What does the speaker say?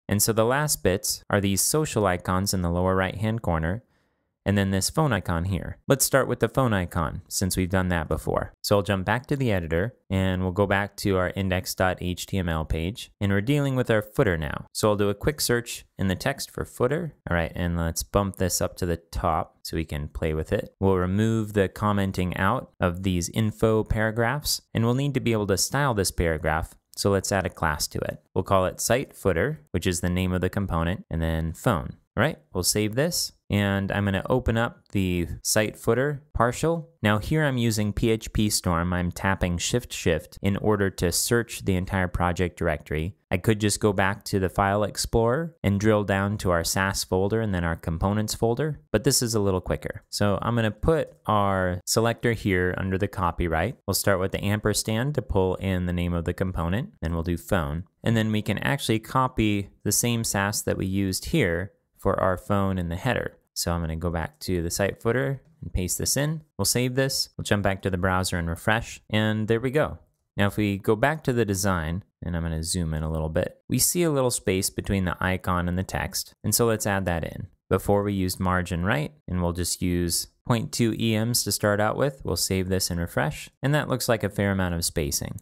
And so the last bits are these social icons in the lower right-hand corner, and then this phone icon here. Let's start with the phone icon since we've done that before. So I'll jump back to the editor and we'll go back to our index.html page, and we're dealing with our footer now. So I'll do a quick search in the text for footer. All right, and let's bump this up to the top so we can play with it. We'll remove the commenting out of these info paragraphs, and we'll need to be able to style this paragraph. So let's add a class to it. We'll call it site footer, which is the name of the component, and then phone. All right, we'll save this, and I'm gonna open up the site footer partial. Now here I'm using PHP Storm. I'm tapping Shift in order to search the entire project directory. I could just go back to the File Explorer and drill down to our SAS folder and then our components folder, but this is a little quicker. So I'm gonna put our selector here under the copyright. We'll start with the ampersand to pull in the name of the component, then we'll do phone. And then we can actually copy the same SAS that we used here for our phone in the header. So I'm gonna go back to the site footer and paste this in. We'll save this, we'll jump back to the browser and refresh, and there we go. Now if we go back to the design, and I'm gonna zoom in a little bit, we see a little space between the icon and the text, and so let's add that in. Before we used margin right, and we'll just use 0.2 EMs to start out with. We'll save this and refresh, and that looks like a fair amount of spacing.